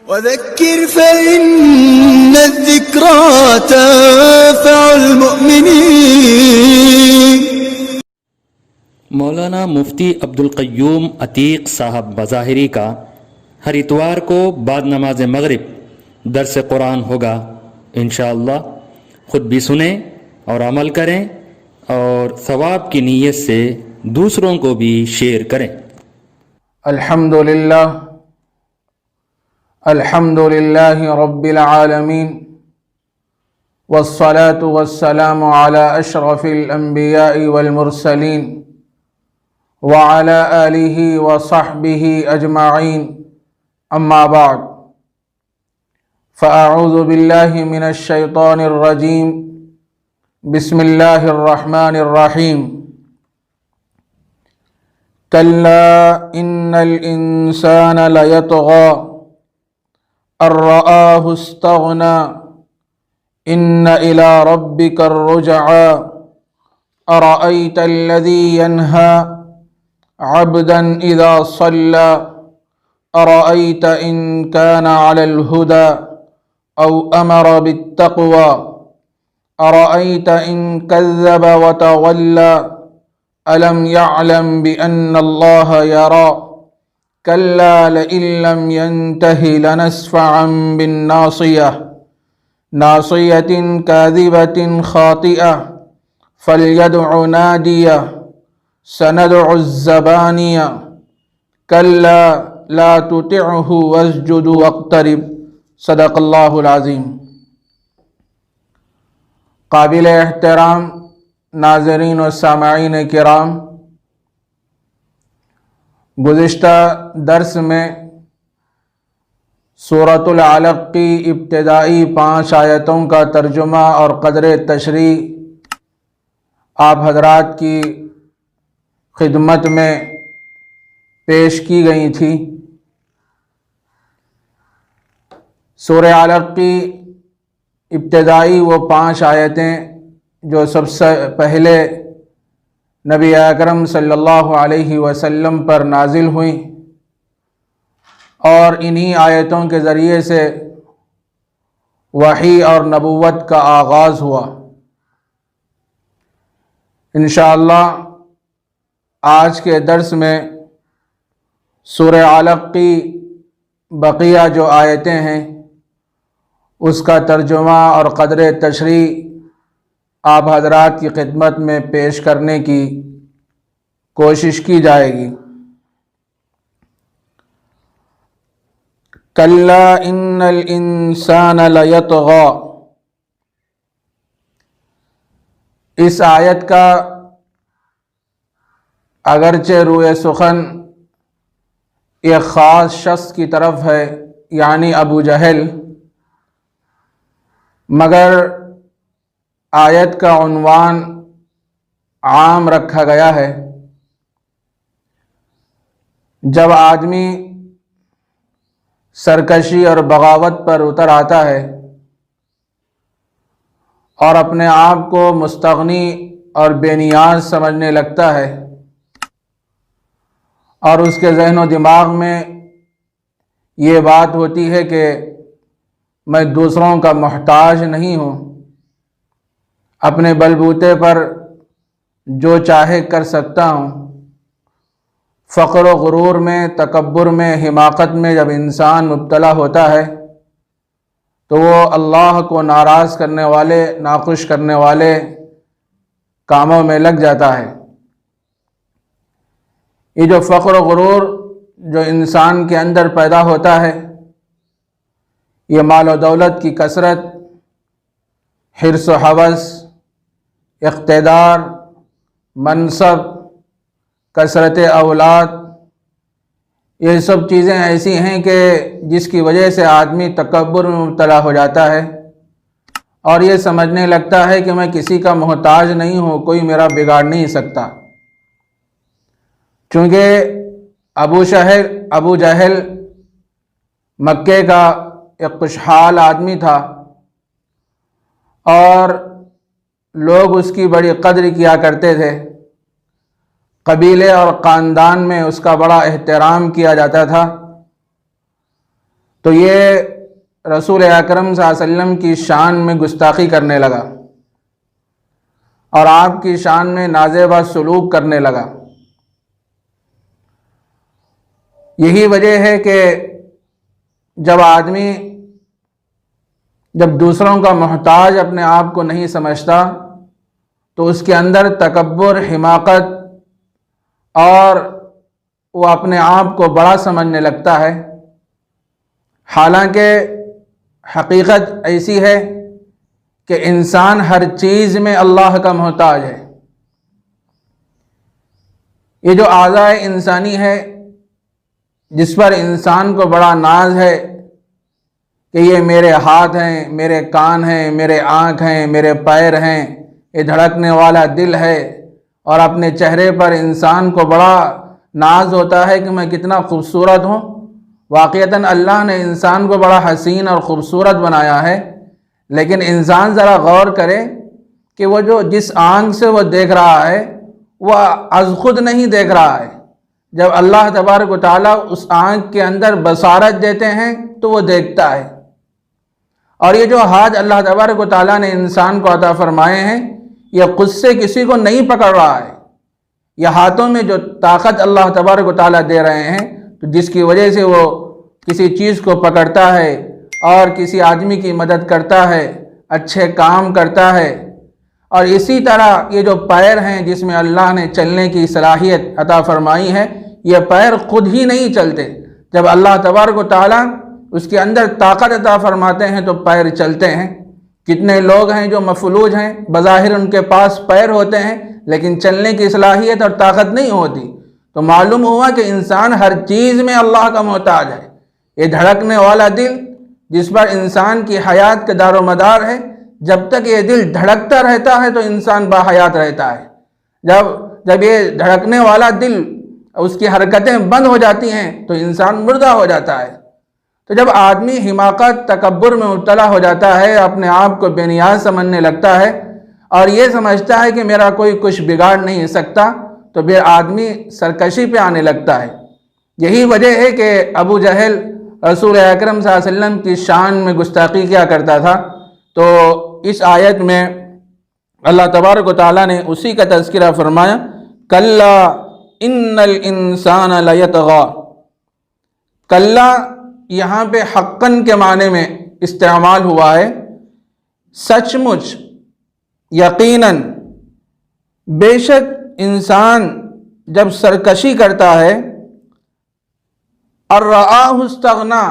وذكر فإن الذكرى تنفع المؤمنين۔ مولانا مفتی عبدالقیوم عتیق صاحب بظاہری کا ہر اتوار کو بعد نماز مغرب درس قرآن ہوگا، انشاءاللہ خود بھی سنیں اور عمل کریں اور ثواب کی نیت سے دوسروں کو بھی شیئر کریں۔ الحمد للہ رب العالمین، والصلاة والسلام على اشرف الانبیاء والمرسلین وعلى آلہ وصحبہ اجمعین، اما بعد، فاعوذ باللہ من الشیطان الرجیم، بسم اللہ الرحمن الرحیم۔ کلا ان الانسان لیطغی ان رآہ استغنی ان الی ربک الرجعی ارأیت الذی ینہی عبدا اذا صلی ارأیت ان کان علی الہدی او امر بالتقوی ارأیت ان کذب وتولی الم یعلم بان اللہ یری کلا لئن لم ینتہ لنسفعا بالناصیہ ناصیۃ کاذبۃ خاطئہ فلیدع نادیہ سندع الزبانیہ کلا لا تطعہ واسجد واقترب، صدق اللہ العظیم۔ قابل احترام ناظرین و سامعین کرام، گزشتہ درس میں سورۃ العلق کی ابتدائی 5 آیتوں کا ترجمہ اور قدر تشریح آپ حضرات کی خدمت میں پیش کی گئی تھی۔ سورہ علق کی ابتدائی وہ 5 آیتیں جو سب سے پہلے نبی اکرم صلی اللہ علیہ وسلم پر نازل ہوئیں، اور انہی آیتوں کے ذریعے سے وحی اور نبوت کا آغاز ہوا۔ انشاءاللہ آج کے درس میں سورہ علق کی بقیہ جو آیتیں ہیں اس کا ترجمہ اور قدر تشریح آپ حضرات کی خدمت میں پیش کرنے کی کوشش کی جائے گی۔ کلا ان الانسان لیطغی، اس آیت کا اگرچہ روئے سخن ایک خاص شخص کی طرف ہے، یعنی ابو جہل، مگر آیت کا عنوان عام رکھا گیا ہے۔ جب آدمی سرکشی اور بغاوت پر اتر آتا ہے اور اپنے آپ کو مستغنی اور بے نیاز سمجھنے لگتا ہے، اور اس کے ذہن و دماغ میں یہ بات ہوتی ہے کہ میں دوسروں کا محتاج نہیں ہوں، اپنے بل بوتے پر جو چاہے کر سکتا ہوں، فقر و غرور میں، تکبر میں، حماقت میں جب انسان مبتلا ہوتا ہے تو وہ اللہ کو ناراض کرنے والے، ناخوش کرنے والے کاموں میں لگ جاتا ہے۔ یہ جو فقر و غرور جو انسان کے اندر پیدا ہوتا ہے، یہ مال و دولت کی کثرت، حرص و ہوس، اقتدار، منصب، کثرت اولاد، یہ سب چیزیں ایسی ہیں کہ جس کی وجہ سے آدمی تکبر میں مبتلا ہو جاتا ہے اور یہ سمجھنے لگتا ہے کہ میں کسی کا محتاج نہیں ہوں، کوئی میرا بگاڑ نہیں سکتا۔ چونکہ ابو جہل مکے کا ایک خوشحال آدمی تھا اور لوگ اس کی بڑی قدر کیا کرتے تھے، قبیلے اور خاندان میں اس کا بڑا احترام کیا جاتا تھا، تو یہ رسول اکرم صلی اللہ علیہ وسلم کی شان میں گستاخی کرنے لگا اور آپ کی شان میں نازیبا سلوک کرنے لگا۔ یہی وجہ ہے کہ جب دوسروں کا محتاج اپنے آپ کو نہیں سمجھتا تو اس کے اندر تکبر، حماقت اور وہ اپنے آپ کو بڑا سمجھنے لگتا ہے، حالانکہ حقیقت ایسی ہے کہ انسان ہر چیز میں اللہ کا محتاج ہے۔ یہ جو اعضاء انسانی ہے جس پر انسان کو بڑا ناز ہے کہ یہ میرے ہاتھ ہیں، میرے کان ہیں، میرے آنکھ ہیں، میرے پیر ہیں، یہ دھڑکنے والا دل ہے، اور اپنے چہرے پر انسان کو بڑا ناز ہوتا ہے کہ میں کتنا خوبصورت ہوں۔ واقعتاً اللہ نے انسان کو بڑا حسین اور خوبصورت بنایا ہے، لیکن انسان ذرا غور کرے کہ وہ جس آنکھ سے وہ دیکھ رہا ہے وہ از خود نہیں دیکھ رہا ہے۔ جب اللہ تبارک و تعالیٰ اس آنکھ کے اندر بصارت دیتے ہیں تو وہ دیکھتا ہے۔ اور یہ جو ہاتھ اللہ تبارک و تعالیٰ نے انسان کو عطا فرمائے ہیں، یہ خود سے کسی کو نہیں پکڑ رہا ہے، یہ ہاتھوں میں جو طاقت اللہ تبارک و تعالیٰ دے رہے ہیں، تو جس کی وجہ سے وہ کسی چیز کو پکڑتا ہے اور کسی آدمی کی مدد کرتا ہے، اچھے کام کرتا ہے۔ اور اسی طرح یہ جو پیر ہیں جس میں اللہ نے چلنے کی صلاحیت عطا فرمائی ہے، یہ پیر خود ہی نہیں چلتے، جب اللہ تبارک و تعالیٰ اس کے اندر طاقت عطا فرماتے ہیں تو پیر چلتے ہیں۔ کتنے لوگ ہیں جو مفلوج ہیں، بظاہر ان کے پاس پیر ہوتے ہیں لیکن چلنے کی صلاحیت اور طاقت نہیں ہوتی، تو معلوم ہوا کہ انسان ہر چیز میں اللہ کا محتاج ہے۔ یہ دھڑکنے والا دل جس پر انسان کی حیات کا دار و مدار ہے، جب تک یہ دل دھڑکتا رہتا ہے تو انسان باحیات رہتا ہے۔ جب یہ دھڑکنے والا دل اس کی حرکتیں بند ہو جاتی ہیں تو انسان مردہ ہو جاتا ہے۔ تو جب آدمی حماقت، تکبر میں مبتلا ہو جاتا ہے، اپنے آپ کو بے نیاز سمجھنے لگتا ہے اور یہ سمجھتا ہے کہ میرا کوئی کچھ بگاڑ نہیں سکتا، تو پھر آدمی سرکشی پہ آنے لگتا ہے۔ یہی وجہ ہے کہ ابو جہل رسول اکرم صلی اللہ علیہ وسلم کی شان میں گستاخی کیا کرتا تھا، تو اس آیت میں اللہ تبارک و تعالیٰ نے اسی کا تذکرہ فرمایا، کلا ان الانسان لیطغی۔ کلا یہاں پہ حقاً کے معنی میں استعمال ہوا ہے، سچ مچ، یقیناً، بے شک انسان جب سرکشی کرتا ہے، اور رآہ استغنا،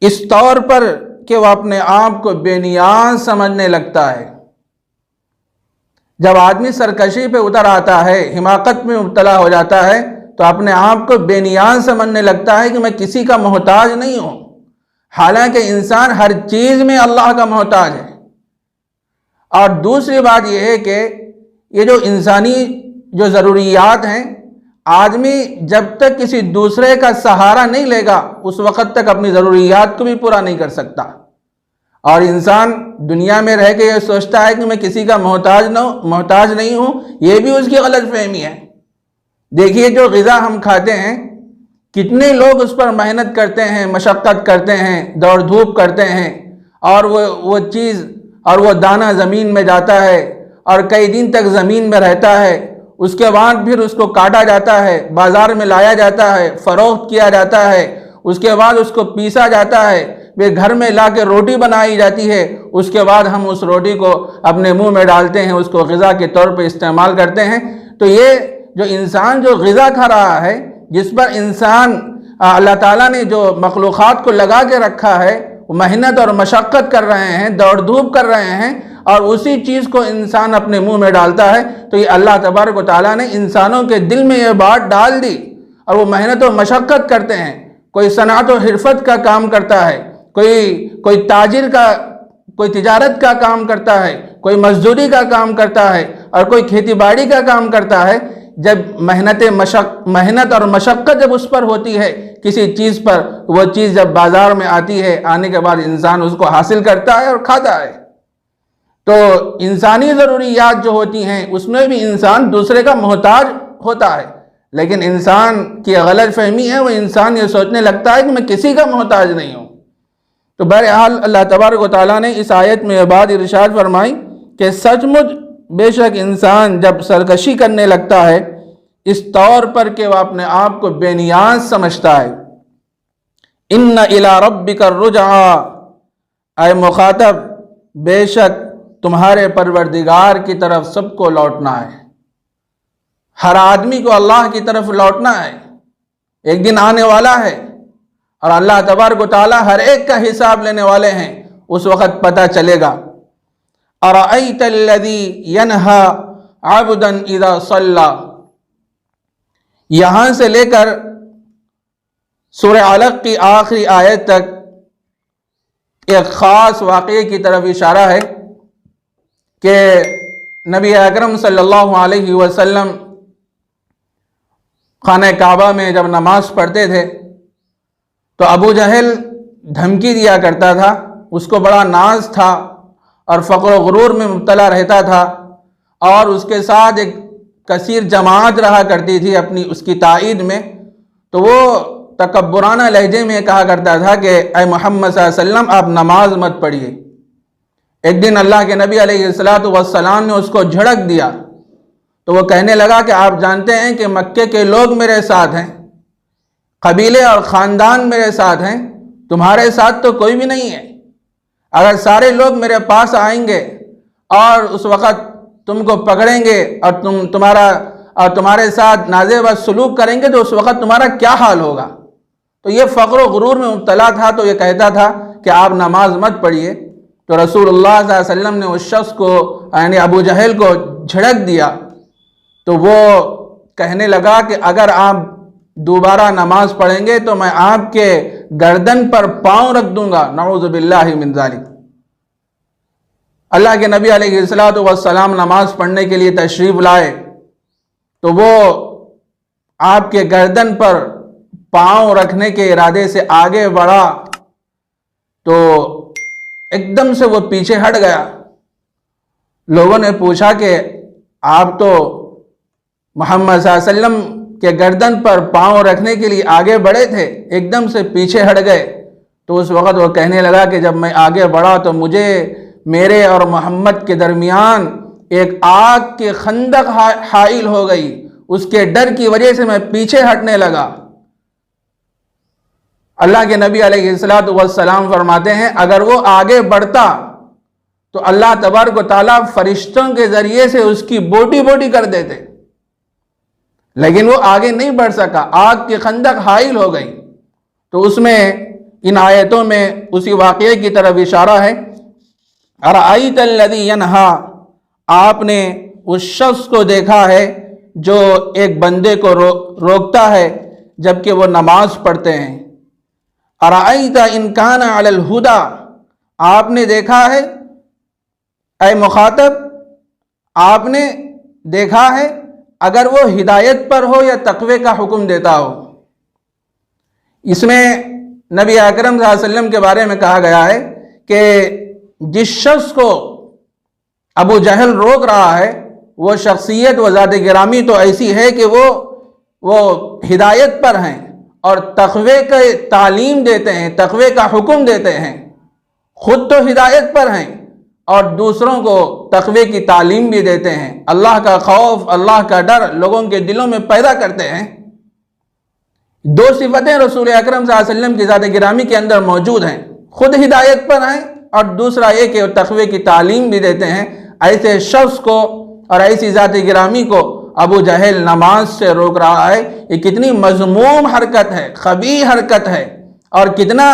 اس طور پر کہ وہ اپنے آپ کو بے نیاز سمجھنے لگتا ہے۔ جب آدمی سرکشی پہ اتر آتا ہے، حماقت میں مبتلا ہو جاتا ہے، تو اپنے آپ کو بے نیاز سمجھنے لگتا ہے کہ میں کسی کا محتاج نہیں ہوں، حالانکہ انسان ہر چیز میں اللہ کا محتاج ہے۔ اور دوسری بات یہ ہے کہ یہ جو انسانی جو ضروریات ہیں، آدمی جب تک کسی دوسرے کا سہارا نہیں لے گا اس وقت تک اپنی ضروریات کو بھی پورا نہیں کر سکتا۔ اور انسان دنیا میں رہ کے یہ سوچتا ہے کہ میں کسی کا محتاج نہیں ہوں، یہ بھی اس کی غلط فہمی ہے۔ دیکھیے جو غذا ہم کھاتے ہیں، کتنے لوگ اس پر محنت کرتے ہیں، مشقت کرتے ہیں، دوڑ دھوپ کرتے ہیں، اور وہ چیز اور وہ دانہ زمین میں جاتا ہے اور کئی دن تک زمین میں رہتا ہے، اس کے بعد پھر اس کو کاٹا جاتا ہے، بازار میں لایا جاتا ہے، فروخت کیا جاتا ہے، اس کے بعد اس کو پیسا جاتا ہے، پھر گھر میں لا کے روٹی بنائی جاتی ہے، اس کے بعد ہم اس روٹی کو اپنے منہ میں ڈالتے ہیں، اس کو غذا کے طور پہ استعمال کرتے ہیں۔ تو یہ جو انسان جو غذا کھا رہا ہے، جس پر انسان اللہ تعالیٰ نے جو مخلوقات کو لگا کے رکھا ہے، وہ محنت اور مشقت کر رہے ہیں، دوڑ دھوپ کر رہے ہیں، اور اسی چیز کو انسان اپنے منہ میں ڈالتا ہے، تو یہ اللہ تبارک و تعالیٰ نے انسانوں کے دل میں یہ بات ڈال دی، اور وہ محنت و مشقت کرتے ہیں۔ کوئی صنعت و حرفت کا کام کرتا ہے، کوئی تاجر کا، کوئی تجارت کا کام کرتا ہے، کوئی مزدوری کا کام کرتا ہے، اور کوئی کھیتی باڑی کا کام کرتا ہے۔ جب محنت اور مشقت جب اس پر ہوتی ہے کسی چیز پر، وہ چیز جب بازار میں آتی ہے، آنے کے بعد انسان اس کو حاصل کرتا ہے اور کھاتا ہے۔ تو انسانی ضروریات جو ہوتی ہیں اس میں بھی انسان دوسرے کا محتاج ہوتا ہے، لیکن انسان کی غلط فہمی ہے، وہ انسان یہ سوچنے لگتا ہے کہ میں کسی کا محتاج نہیں ہوں۔ تو بہرحال اللہ تبارک و تعالیٰ نے اس آیت میں یہ بات ارشاد فرمائی کہ سچ مچ بے شک انسان جب سرکشی کرنے لگتا ہے اس طور پر کہ وہ اپنے آپ کو بے نیاز سمجھتا ہے۔ ان الی ربک الرجعی، اے مخاطب بے شک تمہارے پروردگار کی طرف سب کو لوٹنا ہے۔ ہر آدمی کو اللہ کی طرف لوٹنا ہے، ایک دن آنے والا ہے اور اللہ تبارک و تعالی ہر ایک کا حساب لینے والے ہیں، اس وقت پتہ چلے گا۔ ارأیت الذی ینہی عبدا اذا صلی، یہاں سے لے کر سورہ علق کی آخری آیت تک ایک خاص واقعے کی طرف اشارہ ہے کہ نبی اکرم صلی اللہ علیہ وسلم خانہ کعبہ میں جب نماز پڑھتے تھے تو ابو جہل دھمکی دیا کرتا تھا، اس کو بڑا ناز تھا اور فقر و غرور میں مبتلا رہتا تھا، اور اس کے ساتھ ایک کثیر جماعت رہا کرتی تھی اپنی اس کی تائید میں، تو وہ تکبرانہ لہجے میں کہا کرتا تھا کہ اے محمد صلی اللہ علیہ وسلم آپ نماز مت پڑھیے۔ ایک دن اللہ کے نبی علیہ السلام نے اس کو جھڑک دیا تو وہ کہنے لگا کہ آپ جانتے ہیں کہ مکے کے لوگ میرے ساتھ ہیں، قبیلے اور خاندان میرے ساتھ ہیں، تمہارے ساتھ تو کوئی بھی نہیں ہے۔ اگر سارے لوگ میرے پاس آئیں گے اور اس وقت تم کو پکڑیں گے اور تمہارے ساتھ نازے بد سلوک کریں گے تو اس وقت تمہارا کیا حال ہوگا؟ تو یہ فقر و غرور میں مبتلا تھا، تو یہ کہتا تھا کہ آپ نماز مت پڑھیے۔ تو رسول اللہ صلی اللہ علیہ وسلم نے اس شخص کو یعنی ابو جہل کو جھڑک دیا، تو وہ کہنے لگا کہ اگر آپ دوبارہ نماز پڑھیں گے تو میں آپ کے گردن پر پاؤں رکھ دوں گا، نعوذ باللہ من ذالک۔ اللہ کے نبی علیہ السلام نماز پڑھنے کے لیے تشریف لائے تو وہ آپ کے گردن پر پاؤں رکھنے کے ارادے سے آگے بڑھا تو ایک دم سے وہ پیچھے ہٹ گیا۔ لوگوں نے پوچھا کہ آپ تو محمد صلی اللہ علیہ وسلم کے گردن پر پاؤں رکھنے کے لیے آگے بڑھے تھے، ایک دم سے پیچھے ہٹ گئے۔ تو اس وقت وہ کہنے لگا کہ جب میں آگے بڑھا تو مجھے میرے اور محمد کے درمیان ایک آگ کی خندق حائل ہو گئی، اس کے ڈر کی وجہ سے میں پیچھے ہٹنے لگا۔ اللہ کے نبی علیہ السلام فرماتے ہیں اگر وہ آگے بڑھتا تو اللہ تبارک و تعالیٰ فرشتوں کے ذریعے سے اس کی بوٹی کر دیتے، لیکن وہ آگے نہیں بڑھ سکا، آگ کی خندق حائل ہو گئی۔ تو اس میں ان آیتوں میں اسی واقعے کی طرف اشارہ ہے۔ ارأیت الذی ینہی، آپ نے اس شخص کو دیکھا ہے جو ایک بندے کو روکتا ہے جبکہ وہ نماز پڑھتے ہیں۔ ارأیت ان کان علی الہدی، آپ نے دیکھا ہے اے مخاطب، آپ نے دیکھا ہے اگر وہ ہدایت پر ہو یا تقوی کا حکم دیتا ہو۔ اس میں نبی اکرم صلی اللہ علیہ وسلم کے بارے میں کہا گیا ہے کہ جس شخص کو ابو جہل روک رہا ہے وہ شخصیت و ذات گرامی تو ایسی ہے کہ وہ ہدایت پر ہیں اور تقوی کا تعلیم دیتے ہیں، تقوی کا حکم دیتے ہیں، خود تو ہدایت پر ہیں اور دوسروں کو تقوی کی تعلیم بھی دیتے ہیں، اللہ کا خوف، اللہ کا ڈر لوگوں کے دلوں میں پیدا کرتے ہیں۔ دو صفتیں رسول اکرم صلی اللہ علیہ وسلم کی ذات گرامی کے اندر موجود ہیں، خود ہدایت پر ہیں اور دوسرا یہ کہ تقوی کی تعلیم بھی دیتے ہیں۔ ایسے شخص کو اور ایسی ذات گرامی کو ابو جہل نماز سے روک رہا ہے، یہ کتنی مذموم حرکت ہے، خبیث حرکت ہے اور کتنا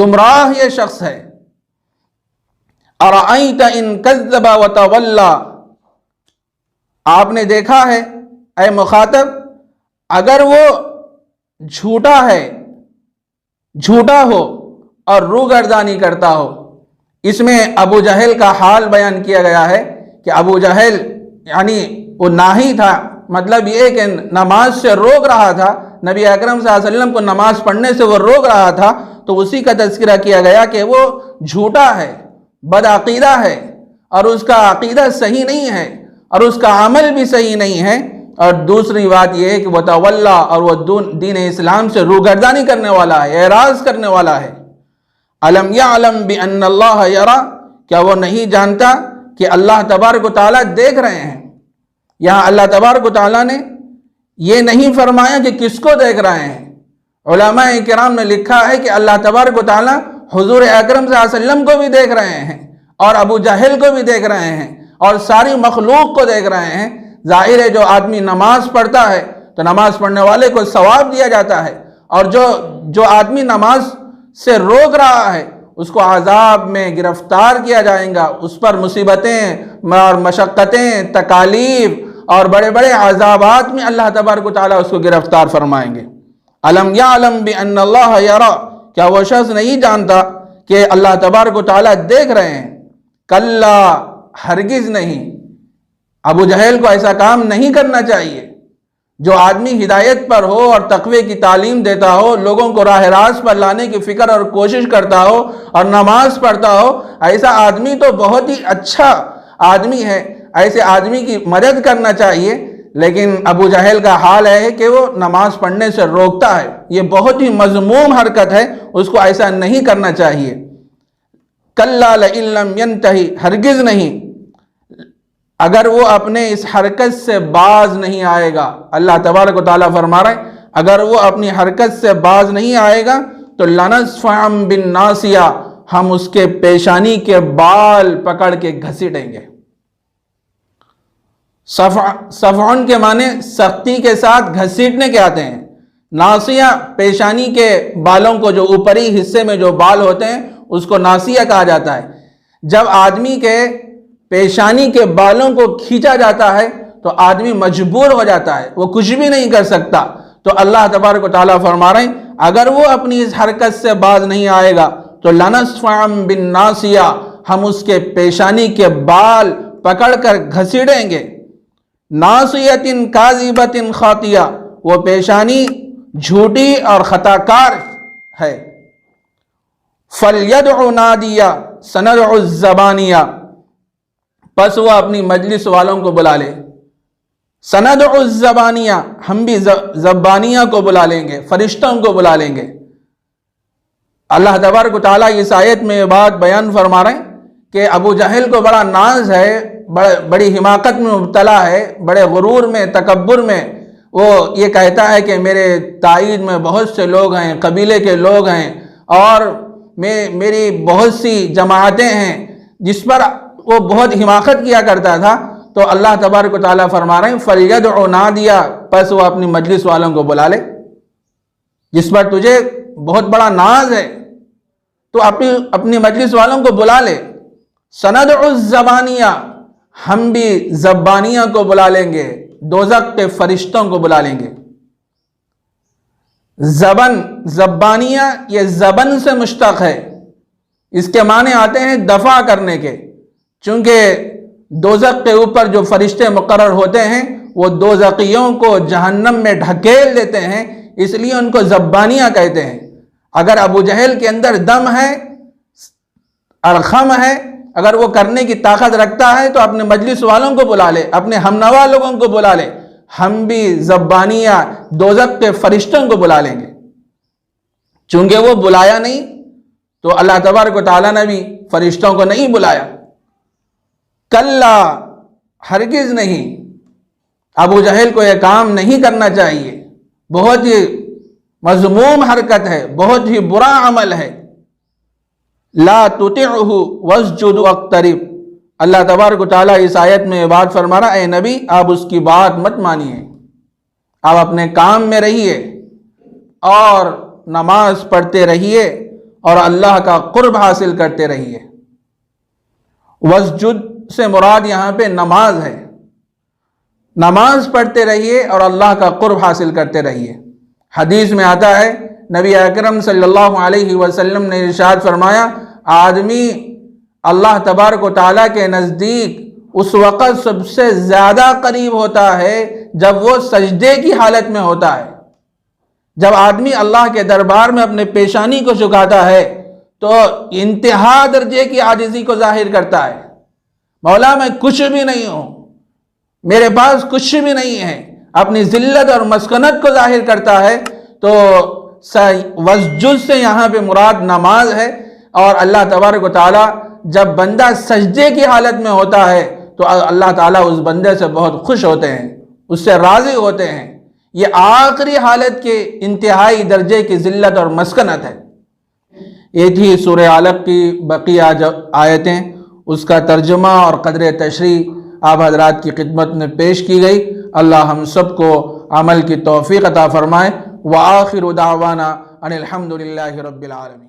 گمراہ یہ شخص ہے۔ ارأیت ان کذب وتولی، آپ نے دیکھا ہے اے مخاطب اگر وہ جھوٹا ہو اور روگردانی کرتا ہو۔ اس میں ابو جہل کا حال بیان کیا گیا ہے کہ ابو جہل یعنی وہ ناہی تھا، مطلب یہ کہ نماز سے روک رہا تھا، نبی اکرم صلی اللہ علیہ وسلم کو نماز پڑھنے سے وہ روک رہا تھا، تو اسی کا تذکرہ کیا گیا کہ وہ جھوٹا ہے، بدعقیدہ ہے اور اس کا عقیدہ صحیح نہیں ہے اور اس کا عمل بھی صحیح نہیں ہے۔ اور دوسری بات یہ ہے کہ وہ تولا اور وہ دین اسلام سے روگردانی کرنے والا ہے، اعراض کرنے والا ہے۔ الم یعلم بان اللہ یرا، کیا وہ نہیں جانتا کہ اللہ تبارک و تعالیٰ دیکھ رہے ہیں؟ یہاں اللہ تبارک و تعالیٰ نے یہ نہیں فرمایا کہ کس کو دیکھ رہے ہیں۔ علماء کرام نے لکھا ہے کہ اللہ تبارک و تعالیٰ حضور اکرم صلی اللہ علیہ وسلم کو بھی دیکھ رہے ہیں، اور ابو جہل کو بھی دیکھ رہے ہیں، اور ساری مخلوق کو دیکھ رہے ہیں۔ ظاہر ہے جو آدمی نماز پڑھتا ہے تو نماز پڑھنے والے کو ثواب دیا جاتا ہے، اور جو آدمی نماز سے روک رہا ہے اس کو عذاب میں گرفتار کیا جائے گا، اس پر مصیبتیں اور مشقتیں، تکالیف اور بڑے بڑے عذابات میں اللہ تبارک و تعالیٰ اس کو گرفتار فرمائیں گے۔ الم یعلم بان اللہ یرا، کیا وہ شخص نہیں جانتا کہ اللہ تبارک و تعالیٰ دیکھ رہے ہیں؟ کلا، ہرگز نہیں۔ ابو جہل کو ایسا کام نہیں کرنا چاہیے۔ جو آدمی ہدایت پر ہو اور تقوی کی تعلیم دیتا ہو، لوگوں کو راہ راست پر لانے کی فکر اور کوشش کرتا ہو اور نماز پڑھتا ہو، ایسا آدمی تو بہت ہی اچھا آدمی ہے، ایسے آدمی کی مدد کرنا چاہیے۔ لیکن ابو جہل کا حال ہے کہ وہ نماز پڑھنے سے روکتا ہے، یہ بہت ہی مذموم حرکت ہے، اس کو ایسا نہیں کرنا چاہیے۔ کلا لئن لم ینتہی، ہرگز نہیں، اگر وہ اپنے اس حرکت سے باز نہیں آئے گا۔ اللہ تبارک و تعالیٰ فرما رہے ہیں اگر وہ اپنی حرکت سے باز نہیں آئے گا تو لنصفعا بالناصیہ، ہم اس کے پیشانی کے بال پکڑ کے گھسیٹیں گے۔ صفعن کے معنی سختی کے ساتھ گھسیٹنے کے آتے ہیں۔ ناصیہ، پیشانی کے بالوں کو، جو اوپری حصے میں جو بال ہوتے ہیں اس کو ناصیہ کہا جاتا ہے۔ جب آدمی کے پیشانی کے بالوں کو کھینچا جاتا ہے تو آدمی مجبور ہو جاتا ہے، وہ کچھ بھی نہیں کر سکتا۔ تو اللہ تبارک و تعالیٰ فرما رہے ہیں اگر وہ اپنی اس حرکت سے باز نہیں آئے گا تو لنصفعا بالناصیہ، ہم اس کے پیشانی کے بال پکڑ کر گھسیڑیں گے۔ ناصیۃ کاذبۃ خاطیہ، وہ پیشانی جھوٹی اور خطا کار ہے۔ فلیدع نادیہ سندع الزبانیہ، پس وہ اپنی مجلس والوں کو بلا لے۔ سندع الزبانیہ، ہم بھی زبانیہ کو بلا لیں گے، فرشتوں کو بلا لیں گے۔ اللہ تبارک و تعالیٰ اس آیت میں یہ بات بیان فرما رہے ہیں کہ ابو جہل کو بڑا ناز ہے، بڑی حماقت میں مبتلا ہے، بڑے غرور میں، تکبر میں۔ وہ یہ کہتا ہے کہ میرے تائید میں بہت سے لوگ ہیں، قبیلے کے لوگ ہیں، اور میری بہت سی جماعتیں ہیں، جس پر وہ بہت حماقت کیا کرتا تھا۔ تو اللہ تبارک و تعالیٰ فرما رہے ہیں فلیدع نادیہ، پس وہ اپنی مجلس والوں کو بلا لے۔ جس پر تجھے بہت بڑا ناز ہے تو اپنی مجلس والوں کو بلا لے۔ سندع الزبانیہ، ہم بھی زبانیہ کو بلا لیں گے، دوزخ کے فرشتوں کو بلا لیں گے۔ زبانیہ یہ زبن سے مشتق ہے، اس کے معنی آتے ہیں دفع کرنے کے۔ چونکہ دوزخ کے اوپر جو فرشتے مقرر ہوتے ہیں وہ دوزخیوں کو جہنم میں ڈھکیل دیتے ہیں، اس لیے ان کو زبانیہ کہتے ہیں۔ اگر ابو جہل کے اندر دم ہے اور خم ہے، اگر وہ کرنے کی طاقت رکھتا ہے تو اپنے مجلس والوں کو بلا لے، اپنے ہمنوا لوگوں کو بلا لے، ہم بھی زبانیہ دوزخ کے فرشتوں کو بلا لیں گے۔ چونکہ وہ بلایا نہیں تو اللہ تبارک و تعالیٰ نے بھی فرشتوں کو نہیں بلایا۔ کلا، ہرگز نہیں، ابو جہل کو یہ کام نہیں کرنا چاہیے، بہت ہی مذموم حرکت ہے، بہت ہی برا عمل ہے۔ لا تطعہ واسجد واقترب، اللہ تبارک و تعالیٰ اس آیت میں یہ بات فرما رہا، اے نبی آپ اس کی بات مت مانیے، آپ اپنے کام میں رہیے اور نماز پڑھتے رہیے اور اللہ کا قرب حاصل کرتے رہیے۔ واسجد سے مراد یہاں پہ نماز ہے، نماز پڑھتے رہیے اور اللہ کا قرب حاصل کرتے رہیے۔ حدیث میں آتا ہے نبی اکرم صلی اللہ علیہ وسلم نے ارشاد فرمایا، آدمی اللہ تبارک و تعالیٰ کے نزدیک اس وقت سب سے زیادہ قریب ہوتا ہے جب وہ سجدے کی حالت میں ہوتا ہے۔ جب آدمی اللہ کے دربار میں اپنے پیشانی کو جھکاتا ہے تو انتہا درجے کی عاجزی کو ظاہر کرتا ہے۔ مولا میں کچھ بھی نہیں ہوں، میرے پاس کچھ بھی نہیں ہے، اپنی ذلت اور مسکنت کو ظاہر کرتا ہے تو وسجد سے یہاں پہ مراد نماز ہے. اور اللہ تبارک و تعالیٰ جب بندہ سجدے کی حالت میں ہوتا ہے تو اللہ تعالیٰ اس بندے سے بہت خوش ہوتے ہیں، اس سے راضی ہوتے ہیں. یہ آخری حالت کے انتہائی درجے کی ذلت اور مسکنت ہے. یہ تھی سورہ علق کی بقیہ آیتیں، اس کا ترجمہ اور قدر تشریح آپ حضرات کی خدمت میں پیش کی گئی. اللہ ہم سب کو عمل کی توفیق عطا فرمائے. وآخر دعوانا ان الحمد للہ رب العالمین.